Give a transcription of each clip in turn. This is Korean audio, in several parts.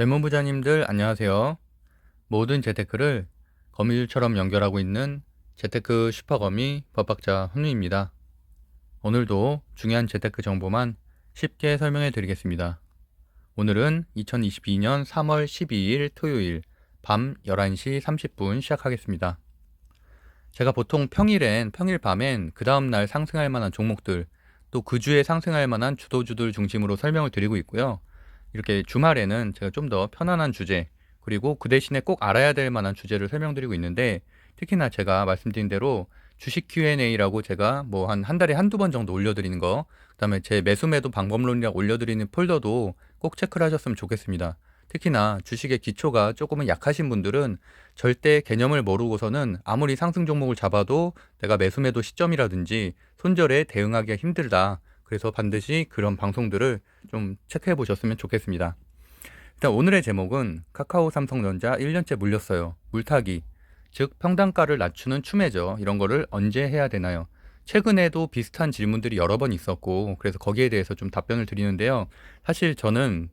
젊은 부자님들 안녕하세요. 모든 재테크를 거미줄처럼 연결하고 있는 재테크 슈퍼거미 법학자 헌유입니다. 오늘도 중요한 재테크 정보만 쉽게 설명해 드리겠습니다. 오늘은 2022년 3월 12일 토요일 밤 11시 30분 시작하겠습니다. 제가 보통 평일 밤엔 그 다음날 상승할 만한 종목들, 또 그 주에 상승할 만한 주도주들 중심으로 설명을 드리고 있고요. 이렇게 주말에는 제가 좀 더 편안한 주제, 그리고 그 대신에 꼭 알아야 될 만한 주제를 설명드리고 있는데, 특히나 제가 말씀드린 대로 주식 Q&A라고 제가 뭐 한 달에 한두 번 정도 올려드리는 거, 그다음에 제 매수 매도 방법론이라고 올려드리는 폴더도 꼭 체크를 하셨으면 좋겠습니다. 특히나 주식의 기초가 조금은 약하신 분들은 절대 개념을 모르고서는 아무리 상승 종목을 잡아도 내가 매수매도 시점이라든지 손절에 대응하기가 힘들다. 그래서 반드시 그런 방송들을 좀 체크해 보셨으면 좋겠습니다. 일단 오늘의 제목은 카카오 삼성전자 1년째 물렸어요. 물타기, 즉 평단가를 낮추는 추매죠. 이런 거를 언제 해야 되나요? 최근에도 비슷한 질문들이 여러 번 있었고, 그래서 거기에 대해서 좀 답변을 드리는데요. 사실 저는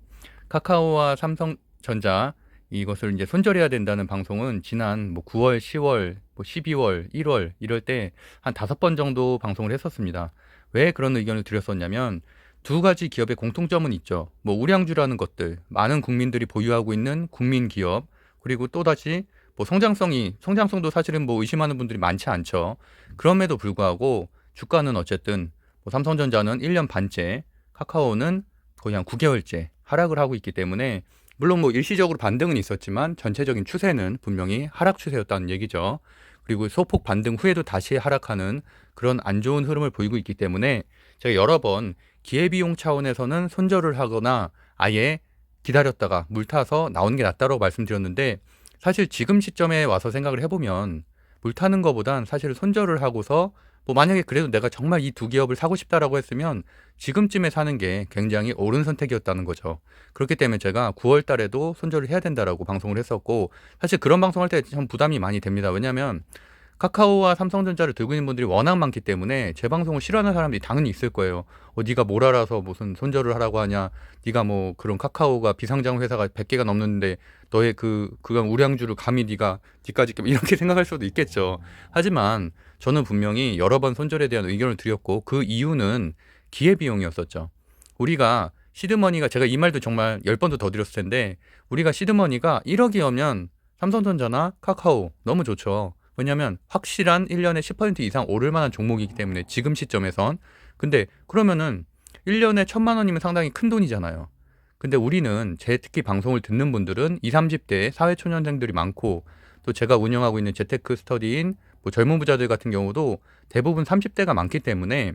카카오와 삼성전자 이것을 이제 손절해야 된다는 방송은 지난 뭐 9월, 10월, 뭐 12월, 1월 이럴 때 한 5번 정도 방송을 했었습니다. 왜 그런 의견을 드렸었냐면 두 가지 기업의 공통점은 있죠. 뭐 우량주라는 것들, 많은 국민들이 보유하고 있는 국민 기업, 그리고 또다시 뭐 성장성도 사실은 뭐 의심하는 분들이 많지 않죠. 그럼에도 불구하고 주가는 어쨌든 뭐 삼성전자는 1년 반째, 카카오는 거의 한 9개월째 하락을 하고 있기 때문에, 물론 뭐 일시적으로 반등은 있었지만 전체적인 추세는 분명히 하락 추세였다는 얘기죠. 그리고 소폭 반등 후에도 다시 하락하는 그런 안 좋은 흐름을 보이고 있기 때문에 제가 여러 번 기회비용 차원에서는 손절을 하거나 아예 기다렸다가 물타서 나오는 게 낫다고 말씀드렸는데, 사실 지금 시점에 와서 생각을 해보면 물타는 것보단 사실 손절을 하고서 뭐 만약에 그래도 내가 정말 이 두 기업을 사고 싶다라고 했으면 지금쯤에 사는 게 굉장히 옳은 선택이었다는 거죠. 그렇기 때문에 제가 9월 달에도 손절을 해야 된다라고 방송을 했었고, 사실 그런 방송할 때 참 부담이 많이 됩니다. 왜냐하면 카카오와 삼성전자를 들고 있는 분들이 워낙 많기 때문에 제 방송을 싫어하는 사람들이 당연히 있을 거예요. 네가 뭘 알아서 무슨 손절을 하라고 하냐. 네가 뭐 그런 카카오가 비상장 회사가 100개가 넘는데 너의 그간 우량주를 감히 네가 니까지 이렇게 생각할 수도 있겠죠. 하지만 저는 분명히 여러 번 손절에 대한 의견을 드렸고, 그 이유는 기회비용이었었죠. 우리가 시드머니가, 제가 이 말도 정말 10번도 더 드렸을 텐데, 우리가 시드머니가 1억이면 삼성전자나 카카오 너무 좋죠. 왜냐하면 확실한 1년에 10% 이상 오를 만한 종목이기 때문에 지금 시점에선. 근데 그러면은 1년에 1,000만 원이면 상당히 큰 돈이잖아요. 근데 우리는, 제 특히 방송을 듣는 분들은 20, 30대 사회초년생들이 많고, 또 제가 운영하고 있는 재테크 스터디인 뭐 젊은 부자들 같은 경우도 대부분 30대가 많기 때문에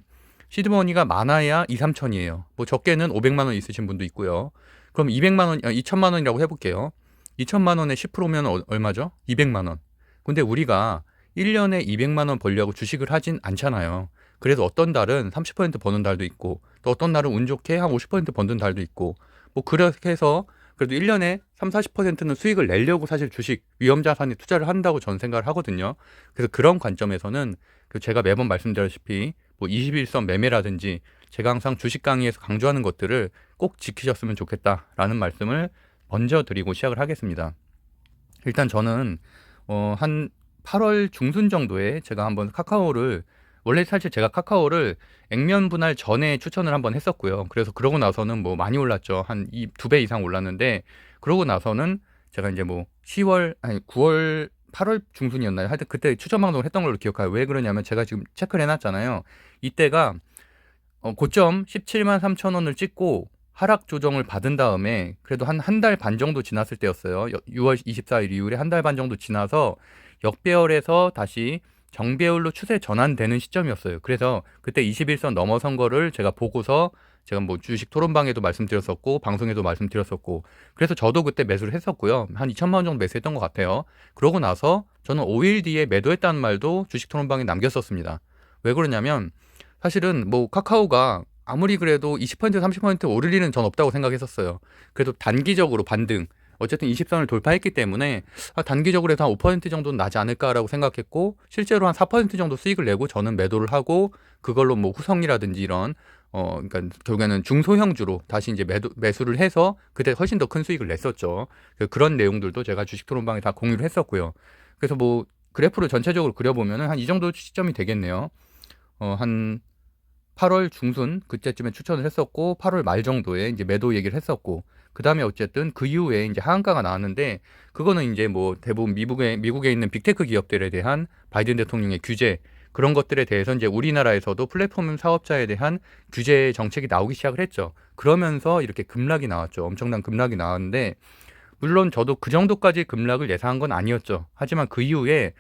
시드머니가 많아야 2, 3천이에요. 뭐 적게는 500만 원 있으신 분도 있고요. 그럼 200만 원, 2천만 원이라고 해볼게요. 2천만 원에 10%면 얼마죠? 200만 원. 근데 우리가 1년에 200만 원 벌려고 주식을 하진 않잖아요. 그래서 어떤 달은 30% 버는 달도 있고, 또 어떤 날은 운 좋게 한 50% 버는 달도 있고, 뭐 그렇게 해서 그래도 1년에 3, 40%는 수익을 내려고 사실 주식, 위험자산에 투자를 한다고 저는 생각을 하거든요. 그래서 그런 관점에서는 제가 매번 말씀드렸다시피 뭐 21선 매매라든지 제가 항상 주식 강의에서 강조하는 것들을 꼭 지키셨으면 좋겠다라는 말씀을 먼저 드리고 시작을 하겠습니다. 일단 저는 한 8월 중순 정도에 제가 한번 카카오를, 원래 사실 제가 카카오를 액면 분할 전에 추천을 한번 했었고요. 그래서 그러고 나서는 뭐 많이 올랐죠. 한 2배 이상 올랐는데, 그러고 나서는 제가 이제 뭐 10월, 아니 9월, 8월 중순이었나요? 하여튼 그때 추천 방송을 했던 걸로 기억해요. 왜 그러냐면 제가 지금 체크를 해놨잖아요. 이때가 고점 17만 3천 원을 찍고 하락 조정을 받은 다음에 그래도 한 달 반 정도 지났을 때였어요. 6월 24일 이후에 한 달 반 정도 지나서 역배열에서 다시 정배열로 추세 전환되는 시점이었어요. 그래서 그때 21선 넘어선 거를 제가 보고서, 제가 뭐 주식 토론방에도 말씀드렸었고 방송에도 말씀드렸었고, 그래서 저도 그때 매수를 했었고요. 한 2천만 원 정도 매수했던 것 같아요. 그러고 나서 저는 5일 뒤에 매도했다는 말도 주식 토론방에 남겼었습니다. 왜 그러냐면 사실은 뭐 카카오가 아무리 그래도 20% 30% 오를 일은 전 없다고 생각했었어요. 그래도 단기적으로 반등, 어쨌든 20선을 돌파했기 때문에 단기적으로 해서 한 5% 정도는 나지 않을까라고 생각했고, 실제로 한 4% 정도 수익을 내고 저는 매도를 하고, 그걸로 뭐 후성이라든지 이런 그러니까 결국에는 중소형주로 다시 이제 매수를 해서 그때 훨씬 더 큰 수익을 냈었죠. 그런 내용들도 제가 주식 토론방에 다 공유를 했었고요. 그래서 뭐 그래프를 전체적으로 그려보면은 한 이 정도 시점이 되겠네요. 한 8월 중순 그때쯤에 추천을 했었고 8월 말 정도에 이제 매도 얘기를 했었고 그 다음에 어쨌든 그 이후에 이제 하한가가 나왔는데 그거는 이제 뭐 대부분 미국에 있는 빅테크 기업들에 대한 바이든 대통령의 규제 그런 것들에 대해서 이제 우리나라에서도 플랫폼 사업자에 대한 규제 정책이 나오기 시작을 했죠. 그러면서 이렇게 급락이 나왔죠. 엄청난 급락이 나왔는데 물론 저도 그 정도까지 급락을 예상한 건 아니었죠. 하지만 그 이후에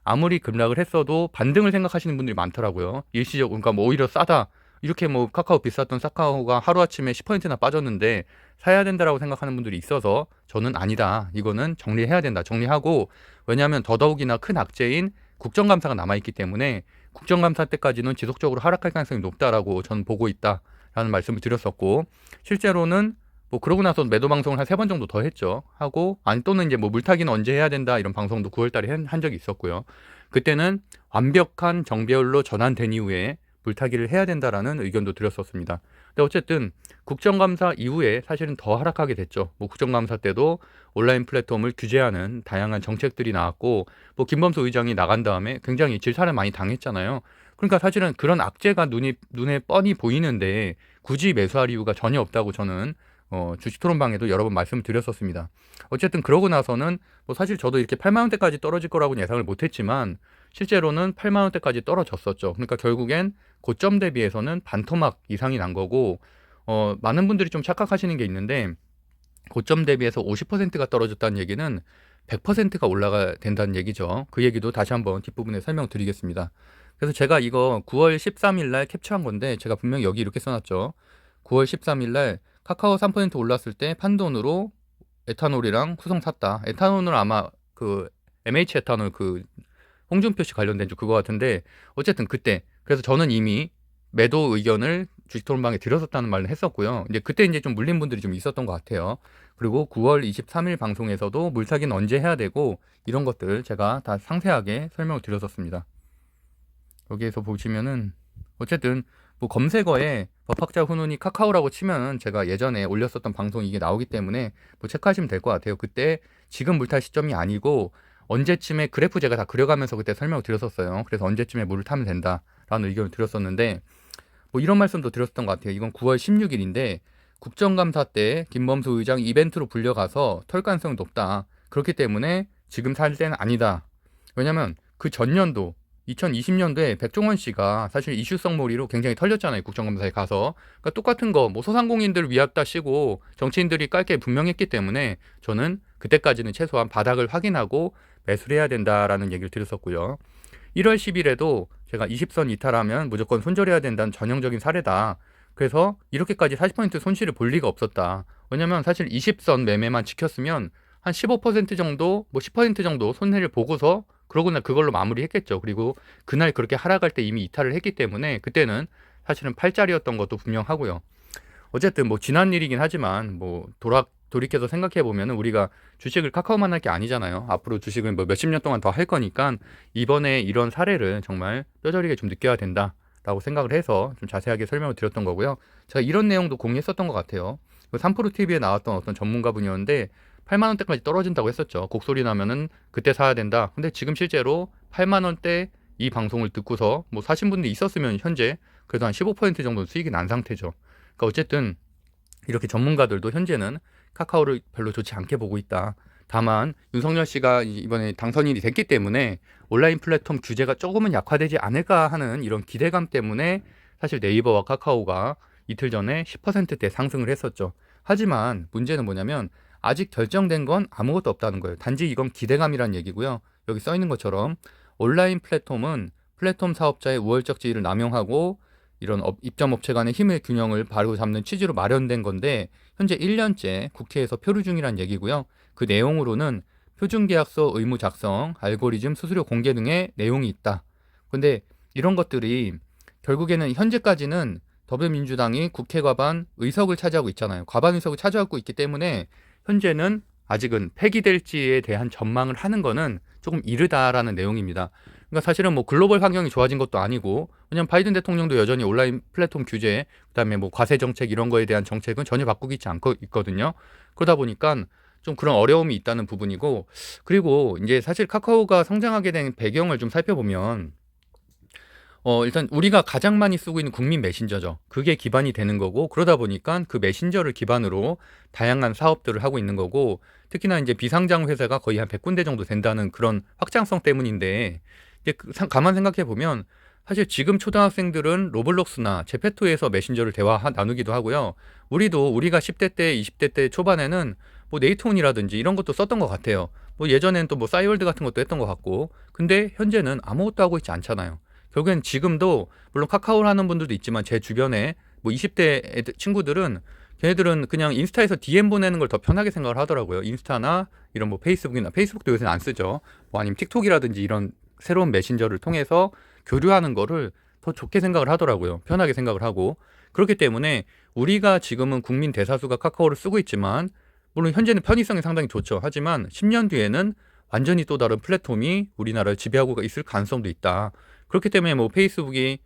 아무리 급락을 했어도 반등을 생각하시는 분들이 많더라고요. 일시적, 그러니까 뭐 오히려 싸다. 이렇게 뭐 카카오 비쌌던 카카오가 하루아침에 10%나 빠졌는데 사야 된다라고 생각하는 분들이 있어서 저는 아니다. 이거는 정리해야 된다. 정리하고 왜냐하면 더더욱이나 큰 악재인 국정감사가 남아있기 때문에 국정감사 때까지는 지속적으로 하락할 가능성이 높다라고 저는 보고 있다라는 말씀을 드렸었고 실제로는 뭐 그러고 나서 매도 방송을 한 3번 정도 더 했죠. 하고 아니 또는 이제 뭐 물타기는 언제 해야 된다 이런 방송도 9월 달에 한 적이 있었고요. 그때는 완벽한 정배열로 전환된 이후에 물타기를 해야 된다라는 의견도 드렸었습니다. 근데 어쨌든 국정감사 이후에 사실은 더 하락하게 됐죠. 뭐 국정감사 때도 온라인 플랫폼을 규제하는 다양한 정책들이 나왔고 뭐 김범수 의장이 나간 다음에 굉장히 질타를 많이 당했잖아요. 그러니까 사실은 그런 악재가 눈에 뻔히 보이는데 굳이 매수할 이유가 전혀 없다고 저는 주식 토론방에도 여러 번 말씀을 드렸었습니다. 어쨌든 그러고 나서는 뭐 사실 저도 이렇게 8만 원대까지 떨어질 거라고는 예상을 못했지만 실제로는 8만 원대까지 떨어졌었죠. 그러니까 결국엔 고점 대비해서는 반토막 이상이 난 거고 많은 분들이 좀 착각하시는 게 있는데 고점 대비해서 50%가 떨어졌다는 얘기는 100%가 올라가 된다는 얘기죠. 그 얘기도 다시 한번 뒷부분에 설명드리겠습니다. 그래서 제가 이거 9월 13일 날 캡처한 건데 제가 분명히 여기 이렇게 써놨죠. 9월 13일 날 카카오 3% 올랐을 때 판돈으로 에탄올이랑 수성 샀다. 에탄올은 아마 그 MH 에탄올 그 홍준표 씨 관련된 쪽 그거 같은데 어쨌든 그때 그래서 저는 이미 매도 의견을 주식토론방에 드렸었다는 말을 했었고요. 이제 그때 이제 좀 물린 분들이 좀 있었던 것 같아요. 그리고 9월 23일 방송에서도 물타기는 언제 해야 되고 이런 것들 제가 다 상세하게 설명을 드렸었습니다. 여기에서 보시면은 어쨌든 뭐 검색어에 법학자 훈훈이 카카오라고 치면은 제가 예전에 올렸었던 방송 이게 나오기 때문에 뭐 체크하시면 될 것 같아요. 그때 지금 물탈 시점이 아니고 언제쯤에 그래프 제가 다 그려가면서 그때 설명을 드렸었어요. 그래서 언제쯤에 물을 타면 된다라는 의견을 드렸었는데 뭐 이런 말씀도 드렸었던 것 같아요. 이건 9월 16일인데 국정감사 때 김범수 의장 이벤트로 불려가서 털 가능성이 높다. 그렇기 때문에 지금 살 때는 아니다. 왜냐면 그 전년도 2020년도에 백종원 씨가 사실 이슈성 몰이로 굉장히 털렸잖아요. 국정감사에 가서. 그러니까 똑같은 거, 뭐 소상공인들 위압다 시고 정치인들이 깔게 분명했기 때문에 저는 그때까지는 최소한 바닥을 확인하고 매수를 해야 된다라는 얘기를 드렸었고요. 1월 10일에도 제가 20선 이탈하면 무조건 손절해야 된다는 전형적인 사례다. 그래서 이렇게까지 40% 손실을 볼 리가 없었다. 왜냐면 사실 20선 매매만 지켰으면 한 15% 정도, 뭐 10% 정도 손해를 보고서 그러고 나 그걸로 마무리했겠죠. 그리고 그날 그렇게 하락할 때 이미 이탈을 했기 때문에 그때는 사실은 8짜리였던 것도 분명하고요. 어쨌든 뭐 지난 일이긴 하지만 뭐 돌이켜서 생각해 보면 우리가 주식을 카카오만 할 게 아니잖아요. 앞으로 주식을 뭐 몇십 년 동안 더 할 거니까 이번에 이런 사례를 정말 뼈저리게 좀 느껴야 된다라고 생각을 해서 좀 자세하게 설명을 드렸던 거고요. 제가 이런 내용도 공유했었던 것 같아요. 3프로 TV에 나왔던 어떤 전문가분이었는데 8만 원대까지 떨어진다고 했었죠. 곡소리 나면은 그때 사야 된다. 근데 지금 실제로 8만 원대 이 방송을 듣고서 뭐 사신 분들이 있었으면 현재 그래도 한 15% 정도 수익이 난 상태죠. 그러니까 어쨌든 이렇게 전문가들도 현재는 카카오를 별로 좋지 않게 보고 있다. 다만 윤석열 씨가 이번에 당선인이 됐기 때문에 온라인 플랫폼 규제가 조금은 약화되지 않을까 하는 이런 기대감 때문에 사실 네이버와 카카오가 이틀 전에 10%대 상승을 했었죠. 하지만 문제는 뭐냐면 아직 결정된 건 아무것도 없다는 거예요. 단지 이건 기대감이란 얘기고요. 여기 써 있는 것처럼 온라인 플랫폼은 플랫폼 사업자의 우월적 지위를 남용하고 이런 입점업체 간의 힘의 균형을 바로 잡는 취지로 마련된 건데 현재 1년째 국회에서 표류 중이란 얘기고요. 그 내용으로는 표준계약서 의무 작성, 알고리즘 수수료 공개 등의 내용이 있다. 근데 이런 것들이 결국에는 현재까지는 더불어민주당이 국회 과반 의석을 차지하고 있잖아요. 과반 의석을 차지하고 있기 때문에 현재는 아직은 폐기될지에 대한 전망을 하는 거는 조금 이르다라는 내용입니다. 그러니까 사실은 뭐 글로벌 환경이 좋아진 것도 아니고, 왜냐면 바이든 대통령도 여전히 온라인 플랫폼 규제, 그다음에 뭐 과세 정책 이런 거에 대한 정책은 전혀 바꾸고 있지 않고 있거든요. 그러다 보니까 좀 그런 어려움이 있다는 부분이고, 그리고 이제 사실 카카오가 성장하게 된 배경을 좀 살펴보면, 일단 우리가 가장 많이 쓰고 있는 국민 메신저죠. 그게 기반이 되는 거고, 그러다 보니까 그 메신저를 기반으로 다양한 사업들을 하고 있는 거고, 특히나 이제 비상장 회사가 거의 한 100군데 정도 된다는 그런 확장성 때문인데, 이제 가만 생각해 보면 사실 지금 초등학생들은 로블록스나 제페토에서 메신저를 나누기도 하고요. 우리가 10대 때, 20대 때 초반에는 뭐 네이트온이라든지 이런 것도 썼던 것 같아요. 뭐 예전엔 또 뭐 싸이월드 같은 것도 했던 것 같고, 근데 현재는 아무것도 하고 있지 않잖아요. 결국엔 지금도 물론 카카오를 하는 분들도 있지만, 제 주변에 뭐 20대 친구들은 걔네들은 그냥 인스타에서 DM 보내는 걸 더 편하게 생각을 하더라고요. 인스타나 이런 뭐 페이스북도 요새는 안 쓰죠. 뭐 아니면 틱톡이라든지 이런 새로운 메신저를 통해서 교류하는 거를 더 좋게 생각을 하더라고요. 편하게 생각을 하고. 그렇기 때문에 우리가 지금은 국민 대다수가 카카오를 쓰고 있지만, 물론 현재는 편의성이 상당히 좋죠. 하지만 10년 뒤에는 완전히 또 다른 플랫폼이 우리나라를 지배하고 있을 가능성도 있다. 그렇기 때문에 뭐 페이스북이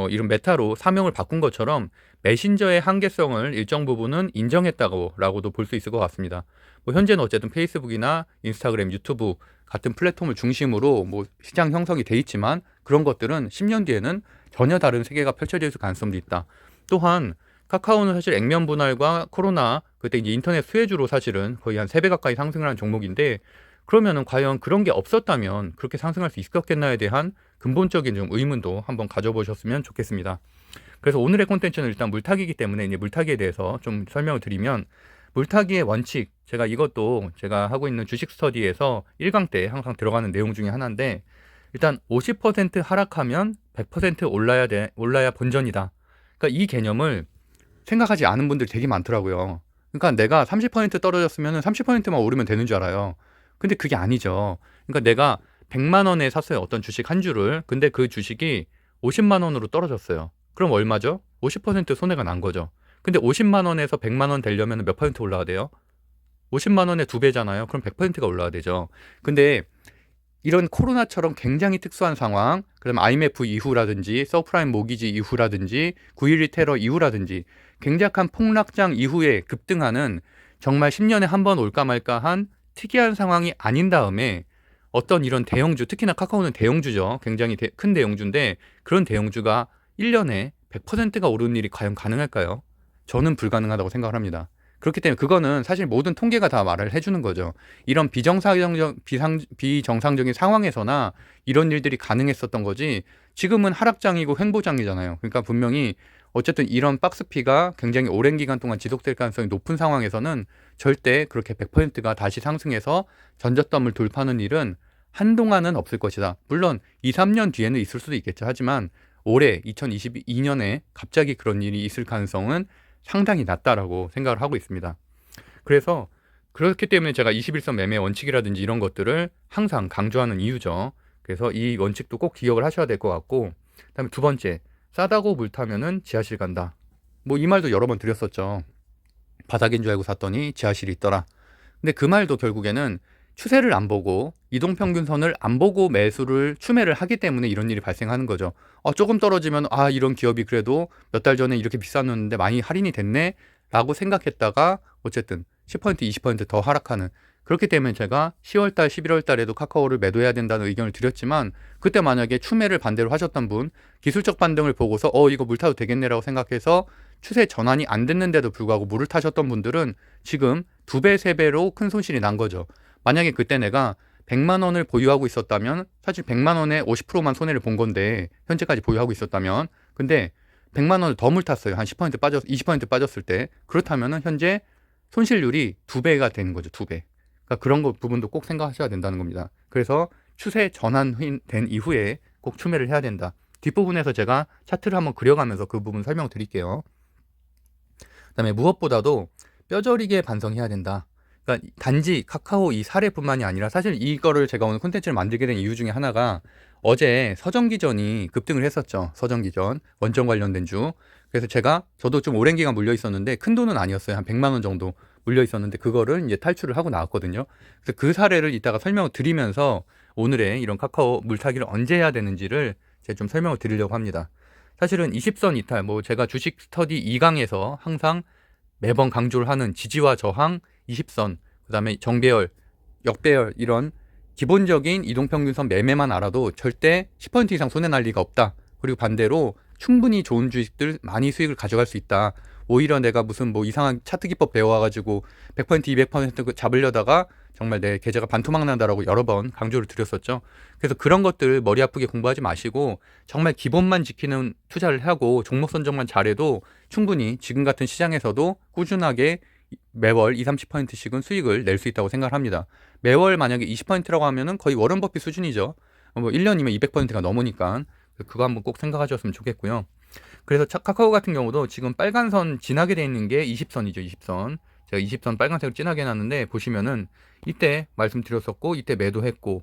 이런 메타로 사명을 바꾼 것처럼 메신저의 한계성을 일정 부분은 인정했다고라고도 볼 수 있을 것 같습니다. 뭐 현재는 어쨌든 페이스북이나 인스타그램, 유튜브 같은 플랫폼을 중심으로 뭐 시장 형성이 돼 있지만, 그런 것들은 10년 뒤에는 전혀 다른 세계가 펼쳐질 가능성도 있다. 또한 카카오는 사실 액면 분할과 코로나, 그때 이제 인터넷 수혜주로 사실은 거의 한 3배 가까이 상승을 한 종목인데, 그러면은 과연 그런 게 없었다면 그렇게 상승할 수 있었겠나에 대한 근본적인 좀 의문도 한번 가져보셨으면 좋겠습니다. 그래서 오늘의 콘텐츠는 일단 물타기이기 때문에 이제 물타기에 대해서 좀 설명을 드리면, 물타기의 원칙, 이것도 제가 하고 있는 주식 스터디에서 1강 때 항상 들어가는 내용 중에 하나인데, 일단 50% 하락하면 100% 올라야 본전이다. 그러니까 이 개념을 생각하지 않은 분들이 되게 많더라고요. 그러니까 내가 30% 떨어졌으면 30%만 오르면 되는 줄 알아요. 근데 그게 아니죠. 그러니까 내가 100만 원에 샀어요. 어떤 주식 한 주를. 근데 그 주식이 50만 원으로 떨어졌어요. 그럼 얼마죠? 50% 손해가 난 거죠. 근데 50만 원에서 100만 원 되려면 몇 퍼센트 올라야 돼요? 50만 원의 2배잖아요. 그럼 100%가 올라야 되죠. 근데 이런 코로나처럼 굉장히 특수한 상황, 그다음 IMF 이후라든지 서프라임 모기지 이후라든지 9.11 테러 이후라든지 굉장한 폭락장 이후에 급등하는, 정말 10년에 한 번 올까 말까 한 특이한 상황이 아닌 다음에 어떤 이런 대형주, 특히나 카카오는 대형주죠. 굉장히 큰 대형주인데, 그런 대형주가 1년에 100%가 오르는 일이 과연 가능할까요? 저는 불가능하다고 생각을 합니다. 그렇기 때문에 그거는 사실 모든 통계가 다 말을 해주는 거죠. 이런 비정상적인 상황에서나 이런 일들이 가능했었던 거지, 지금은 하락장이고 횡보장이잖아요. 그러니까 분명히 어쨌든 이런 박스피가 굉장히 오랜 기간 동안 지속될 가능성이 높은 상황에서는 절대 그렇게 100%가 다시 상승해서 전저점을 돌파하는 일은 한동안은 없을 것이다. 물론 2, 3년 뒤에는 있을 수도 있겠죠. 하지만 올해 2022년에 갑자기 그런 일이 있을 가능성은 상당히 낮다라고 생각을 하고 있습니다. 그래서 그렇기 때문에 제가 21선 매매 원칙이라든지 이런 것들을 항상 강조하는 이유죠. 그래서 이 원칙도 꼭 기억을 하셔야 될 것 같고, 그다음에 두 번째, 싸다고 물 타면은 지하실 간다. 뭐 이 말도 여러 번 드렸었죠. 바닥인 줄 알고 샀더니 지하실이 있더라. 근데 그 말도 결국에는 추세를 안 보고, 이동평균선을 안 보고 추매를 하기 때문에 이런 일이 발생하는 거죠. 조금 떨어지면 이런 기업이 그래도 몇 달 전에 이렇게 비쌌는데 많이 할인이 됐네 라고 생각했다가 어쨌든 10% 20%더 하락하는, 그렇기 때문에 제가 10월달 11월달에도 카카오를 매도해야 된다는 의견을 드렸지만, 그때 만약에 추매를 반대로 하셨던 분, 기술적 반등을 보고서 이거 물 타도 되겠네라고 생각해서 추세 전환이 안 됐는데도 불구하고 물을 타셨던 분들은 지금 2배, 3배로 큰 손실이 난 거죠. 만약에 그때 내가 100만 원을 보유하고 있었다면, 사실 100만 원에 50%만 손해를 본 건데, 현재까지 보유하고 있었다면, 근데 100만 원을 더 물탔어요. 한 20% 빠졌을 때. 그렇다면 현재 손실률이 2배가 되는 거죠. 2배. 그러니까 그런 부분도 꼭 생각하셔야 된다는 겁니다. 그래서 추세 전환된 이후에 꼭 추매를 해야 된다. 뒷부분에서 제가 차트를 한번 그려가면서 그 부분 설명드릴게요. 그다음에 무엇보다도 뼈저리게 반성해야 된다. 그러니까 단지 카카오 이 사례뿐만이 아니라, 사실 이거를 제가 오늘 콘텐츠를 만들게 된 이유 중에 하나가, 어제 서정기전이 급등을 했었죠. 서정기전 원전 관련된 주. 그래서 저도 좀 오랜 기간 물려 있었는데, 큰 돈은 아니었어요. 한 100만 원 정도 물려 있었는데, 그거를 이제 탈출을 하고 나왔거든요. 그래서 그 사례를 이따가 설명을 드리면서 오늘의 이런 카카오 물타기를 언제 해야 되는지를 제가 좀 설명을 드리려고 합니다. 사실은 20선 이탈, 제가 주식 스터디 2강에서 항상 매번 강조를 하는 지지와 저항, 20선, 그 다음에 정배열, 역배열 이런 기본적인 이동평균선 매매만 알아도 절대 10% 이상 손해날 리가 없다. 그리고 반대로 충분히 좋은 주식들 많이 수익을 가져갈 수 있다. 오히려 내가 무슨 이상한 차트 기법 배워와가지고 100% 200% 잡으려다가 정말 내 계좌가 반토막 난다라고 여러 번 강조를 드렸었죠. 그래서 그런 것들 머리 아프게 공부하지 마시고 정말 기본만 지키는 투자를 하고 종목 선정만 잘해도 충분히 지금 같은 시장에서도 꾸준하게 매월 20, 30%씩은 수익을 낼 수 있다고 생각을 합니다. 매월 만약에 20%라고 하면은 거의 워런 버핏 수준이죠. 1년이면 200%가 넘으니까 그거 한번 꼭 생각하셨으면 좋겠고요. 그래서 카카오 같은 경우도 지금 빨간 선 진하게 돼 있는 게 20선이죠. 20선. 제가 20선 빨간색으로 진하게 해놨는데 보시면은 이때 말씀드렸었고 이때 매도했고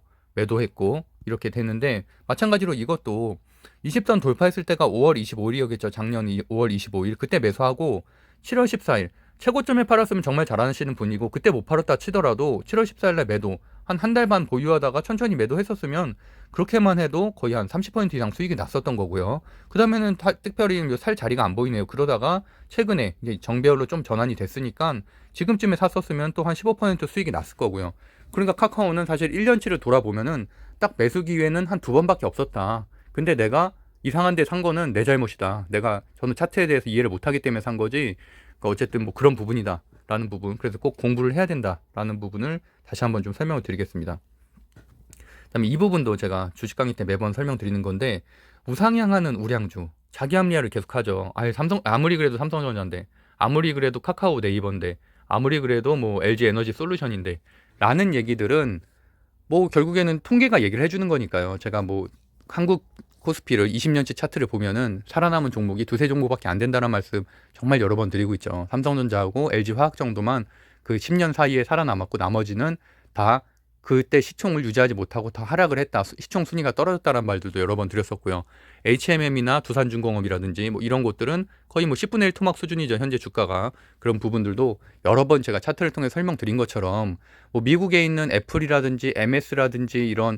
이렇게 됐는데 마찬가지로 이것도 20선 돌파했을 때가 5월 25일이었겠죠. 작년 5월 25일 그때 매수하고 7월 14일 최고점에 팔았으면 정말 잘하시는 분이고 그때 못 팔았다 치더라도 7월 14일날 매도 한 달 반 보유하다가 천천히 매도했었으면 그렇게만 해도 거의 한 30% 이상 수익이 났었던 거고요. 그 다음에는 특별히 살 자리가 안 보이네요. 그러다가 최근에 이제 정배열로 좀 전환이 됐으니까 지금쯤에 샀었으면 또 한 15% 수익이 났을 거고요. 그러니까 카카오는 사실 1년치를 돌아보면은 딱 매수 기회는 한 2번밖에 없었다. 근데 내가 이상한 데 산 거는 내 잘못이다. 저는 차트에 대해서 이해를 못하기 때문에 산 거지. 그러니까 어쨌든 그런 부분이다. 라는 부분. 그래서 꼭 공부를 해야 된다. 라는 부분을 다시 한번 좀 설명을 드리겠습니다. 그다음에 이 부분도 제가 주식 강의 때 매번 설명드리는 건데 우상향하는 우량주 자기 합리화를 계속하죠. 아무리 그래도 삼성전자인데 아무리 그래도 카카오 네이버인데 아무리 그래도 LG 에너지 솔루션인데 라는 얘기들은 결국에는 통계가 얘기를 해주는 거니까요. 제가 한국 코스피를 20년치 차트를 보면은 살아남은 종목이 두세 종목밖에 안 된다는 말씀 정말 여러 번 드리고 있죠. 삼성전자하고 LG화학 정도만 그 10년 사이에 살아남았고 나머지는 다 그때 시총을 유지하지 못하고 더 하락을 했다. 시총 순위가 떨어졌다는 말들도 여러 번 드렸었고요. HMM이나 두산중공업이라든지 이런 곳들은 거의 10분의 1 토막 수준이죠. 현재 주가가. 그런 부분들도 여러 번 제가 차트를 통해 설명드린 것처럼 미국에 있는 애플이라든지 MS라든지 이런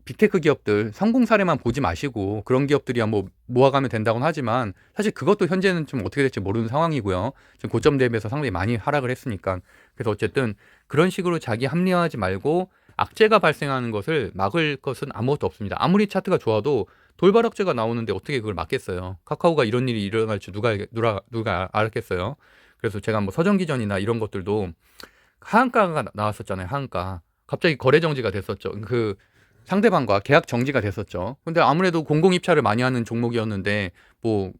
빅테크 기업들 성공 사례만 보지 마시고 그런 기업들이야 모아가면 된다고는 하지만 사실 그것도 현재는 좀 어떻게 될지 모르는 상황이고요. 지금 고점 대비해서 상당히 많이 하락을 했으니까. 그래서 어쨌든 그런 식으로 자기 합리화하지 말고 악재가 발생하는 것을 막을 것은 아무것도 없습니다. 아무리 차트가 좋아도 돌발 악재가 나오는데 어떻게 그걸 막겠어요. 카카오가 이런 일이 일어날 줄 누가 알았겠어요. 그래서 제가 서정기전이나 이런 것들도 하한가가 나왔었잖아요. 하한가. 갑자기 거래 정지가 됐었죠. 그 상대방과 계약 정지가 됐었죠. 근데 아무래도 공공 입찰을 많이 하는 종목이었는데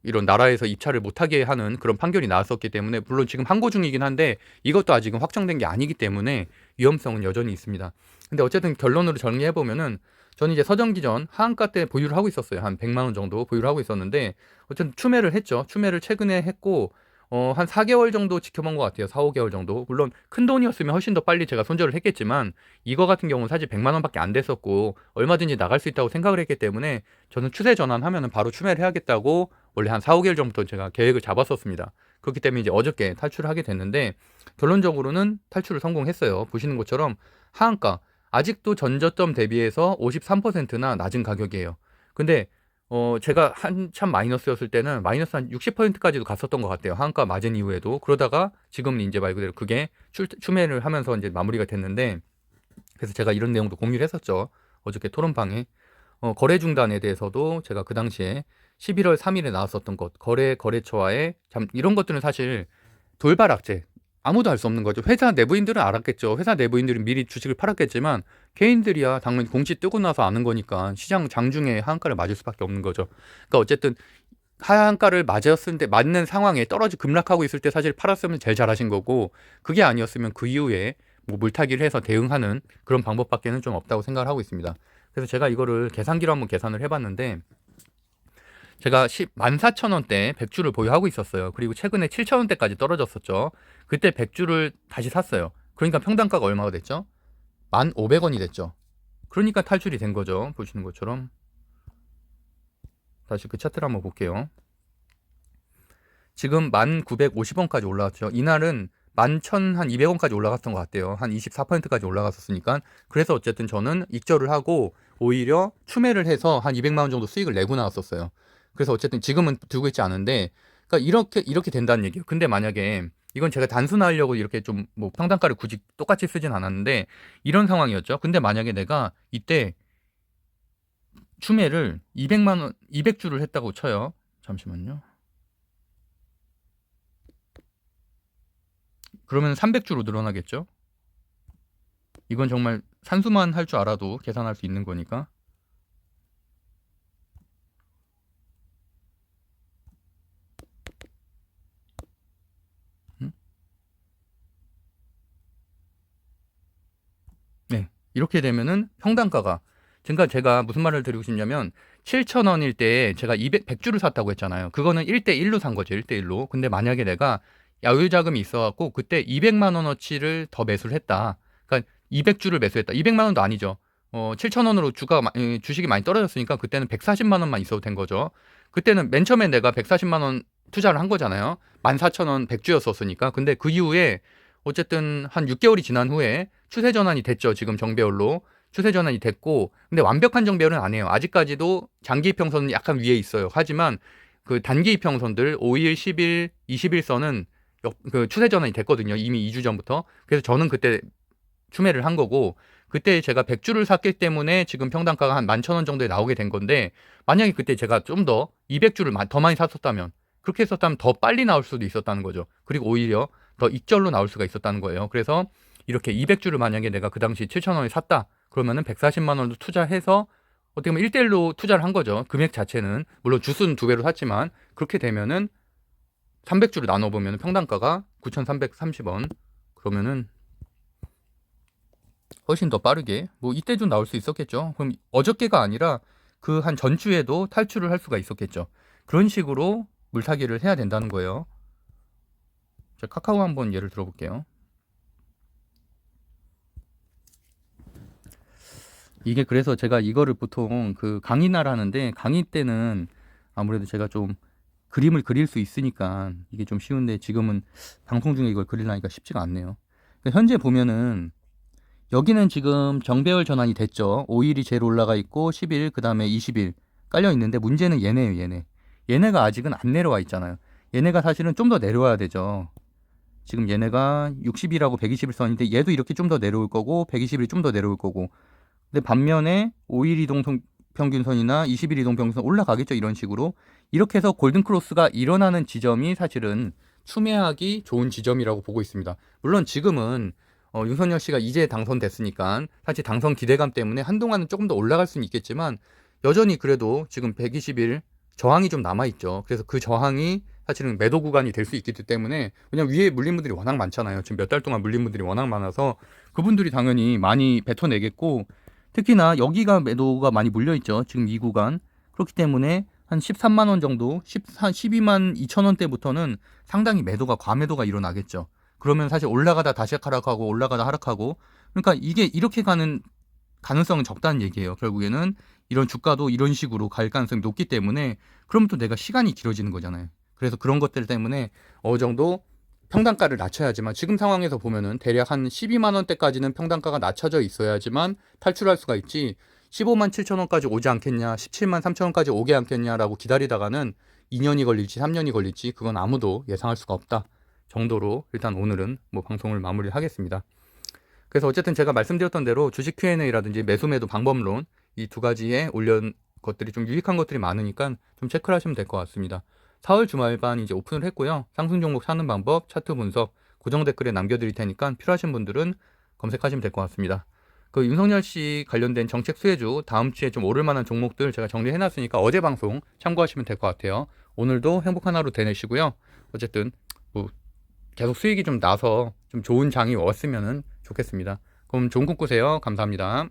이런 나라에서 입찰을 못하게 하는 그런 판결이 나왔었기 때문에 물론 지금 항고 중이긴 한데 이것도 아직은 확정된 게 아니기 때문에 위험성은 여전히 있습니다. 근데 어쨌든 결론으로 정리해보면은 저는 이제 서정기전 하한가 때 보유를 하고 있었어요. 한 100만 원 정도 보유를 하고 있었는데 어쨌든 추매를 했죠. 추매를 최근에 했고 한 4개월 정도 지켜본 것 같아요. 4, 5개월 정도. 물론 큰 돈이었으면 훨씬 더 빨리 제가 손절을 했겠지만 이거 같은 경우는 사실 100만 원밖에 안 됐었고 얼마든지 나갈 수 있다고 생각을 했기 때문에 저는 추세 전환하면은 바로 추매를 해야겠다고 원래 한 4, 5개월 전부터 제가 계획을 잡았었습니다. 그렇기 때문에 이제 어저께 탈출을 하게 됐는데 결론적으로는 탈출을 성공했어요. 보시는 것처럼 하한가 아직도 전저점 대비해서 53%나 낮은 가격이에요. 근데 제가 한참 마이너스였을 때는 마이너스 한 60%까지도 갔었던 것 같아요. 하한가 맞은 이후에도. 그러다가 지금은 이제 말 그대로 그게 추매를 하면서 이제 마무리가 됐는데 그래서 제가 이런 내용도 공유를 했었죠. 어저께 토론방에. 거래 중단에 대해서도 제가 그 당시에 11월 3일에 나왔었던 것, 거래처와의 이런 것들은 사실 돌발 악재, 아무도 알 수 없는 거죠. 회사 내부인들은 알았겠죠. 회사 내부인들은 미리 주식을 팔았겠지만 개인들이야 당연히 공시 뜨고 나서 아는 거니까 시장 장중에 하한가를 맞을 수밖에 없는 거죠. 그러니까 어쨌든 하한가를 맞았을 때 맞는 상황에 급락하고 있을 때 사실 팔았으면 제일 잘하신 거고 그게 아니었으면 그 이후에 물타기를 해서 대응하는 그런 방법밖에는 좀 없다고 생각을 하고 있습니다. 그래서 제가 이거를 계산기로 한번 계산을 해봤는데 제가 14,000원대 100주를 보유하고 있었어요. 그리고 최근에 7,000원대까지 떨어졌었죠. 그때 100주를 다시 샀어요. 그러니까 평단가가 얼마가 됐죠? 1,500원이 됐죠. 그러니까 탈출이 된 거죠. 보시는 것처럼. 다시 그 차트를 한번 볼게요. 지금 1,950원까지 올라왔죠. 이날은 11,200원까지 올라갔던 것 같아요. 한 24%까지 올라갔었으니까. 그래서 어쨌든 저는 익절을 하고 오히려 추매를 해서 한 200만 원 정도 수익을 내고 나왔었어요. 그래서 어쨌든 지금은 들고 있지 않은데, 그러니까 이렇게 된다는 얘기예요. 근데 만약에 이건 제가 단순화하려고 이렇게 좀 뭐 평단가를 굳이 똑같이 쓰진 않았는데 이런 상황이었죠. 근데 만약에 내가 이때 추매를 200만 원, 200주를 했다고 쳐요. 잠시만요. 그러면 300주로 늘어나겠죠? 이건 정말 산수만 할 줄 알아도 계산할 수 있는 거니까. 음? 네. 이렇게 되면은 평단가가, 그러니까 제가 무슨 말을 드리고 싶냐면 7,000원일 때 제가 100주를 샀다고 했잖아요. 그거는 1대1로 산 거죠. 1대1로. 근데 만약에 내가 야유 자금이 있어갖고 그때 200만 원어치를 더 매수를 했다. 그러니까 200주를 매수했다. 200만 원도 아니죠. 7,000원으로 주식이 많이 떨어졌으니까 그때는 140만 원만 있어도 된 거죠. 그때는 맨 처음에 내가 140만 원 투자를 한 거잖아요. 14,000원 100주였었으니까. 근데 그 이후에 어쨌든 한 6개월이 지난 후에 추세 전환이 됐죠. 지금 정배열로. 추세 전환이 됐고, 근데 완벽한 정배열은 아니에요. 아직까지도 장기 이평선은 약간 위에 있어요. 하지만 그 단기 이평선들 5일, 10일, 20일선은 그 추세 전환이 됐거든요. 이미 2주 전부터. 그래서 저는 그때 추매를 한 거고, 그때 제가 100주를 샀기 때문에 지금 평단가가 한 11,000원 정도에 나오게 된 건데, 만약에 그때 제가 좀 더 200주를 더 많이 샀었다면, 그렇게 했었다면 더 빨리 나올 수도 있었다는 거죠. 그리고 오히려 더 익절로 나올 수가 있었다는 거예요. 그래서 이렇게 200주를 만약에 내가 그 당시 7,000원에 샀다. 그러면은 140만 원도 투자해서 어떻게 보면 1대1로 투자를 한 거죠. 금액 자체는. 물론 주수는 2배로 샀지만, 그렇게 되면은 300주를 나눠보면 평단가가 9,330원. 그러면은 훨씬 더 빠르게 뭐 이때도 나올 수 있었겠죠. 그럼 어저께가 아니라 그 한 전주에도 탈출을 할 수가 있었겠죠. 그런 식으로 물타기를 해야 된다는 거예요. 자, 카카오 한번 예를 들어볼게요. 이게 그래서 제가 이거를 보통 그 강의날 하는데, 강의 때는 아무래도 제가 좀 그림을 그릴 수 있으니까 이게 좀 쉬운데, 지금은 방송 중에 이걸 그리려니까 쉽지가 않네요. 현재 보면은 여기는 지금 정배열 전환이 됐죠. 5일이 제일 올라가 있고 10일, 그 다음에 20일 깔려 있는데, 문제는 얘네예요. 얘네가 아직은 안 내려와 있잖아요. 얘네가 사실은 좀 더 내려와야 되죠. 지금 얘네가 60이라고 120일선인데 얘도 이렇게 좀 더 내려올 거고 120일이 좀 더 내려올 거고, 근데 반면에 5일 이동 평균선이나 20일 이동 평균선 올라가겠죠. 이런 식으로. 이렇게 해서 골든크로스가 일어나는 지점이 사실은 추매하기 좋은 지점이라고 보고 있습니다. 물론 지금은 윤석열 씨가 이제 당선됐으니까 사실 당선 기대감 때문에 한동안은 조금 더 올라갈 수는 있겠지만, 여전히 그래도 지금 120일 저항이 좀 남아있죠. 그래서 그 저항이 사실은 매도 구간이 될 수 있기 때문에, 왜냐면 위에 물린 분들이 워낙 많잖아요. 지금 몇 달 동안 물린 분들이 워낙 많아서 그분들이 당연히 많이 뱉어내겠고, 특히나 여기가 매도가 많이 물려있죠. 지금 이 구간. 그렇기 때문에 한 13만 원 정도, 한 12만 2천 원대부터는 상당히 매도가, 과매도가 일어나겠죠. 그러면 사실 올라가다 다시 하락하고 올라가다 하락하고, 그러니까 이게 이렇게 가는 가능성은 적다는 얘기예요. 결국에는 이런 주가도 이런 식으로 갈 가능성이 높기 때문에, 그러면 또 내가 시간이 길어지는 거잖아요. 그래서 그런 것들 때문에 어느 정도 평단가를 낮춰야지만, 지금 상황에서 보면은 대략 한 12만 원대까지는 평단가가 낮춰져 있어야지만 탈출할 수가 있지, 15만 7천 원까지 오지 않겠냐, 17만 3천 원까지 오게 않겠냐라고 기다리다가는 2년이 걸릴지 3년이 걸릴지 그건 아무도 예상할 수가 없다 정도로, 일단 오늘은 뭐 방송을 마무리하겠습니다. 그래서 어쨌든 제가 말씀드렸던 대로 주식 Q&A라든지 매수매도 방법론, 이 두 가지에 올린 것들이 좀 유익한 것들이 많으니까 좀 체크를 하시면 될 것 같습니다. 4월 주말반 이제 오픈을 했고요. 상승 종목 사는 방법, 차트 분석 고정 댓글에 남겨드릴 테니까 필요하신 분들은 검색하시면 될 것 같습니다. 그 윤석열 씨 관련된 정책 수혜주 다음 주에 좀 오를 만한 종목들 제가 정리해놨으니까 어제 방송 참고하시면 될 것 같아요. 오늘도 행복한 하루 되내시고요. 어쨌든 뭐 계속 수익이 좀 나서 좀 좋은 장이 왔으면 좋겠습니다. 그럼 좋은 꿈 꾸세요. 감사합니다.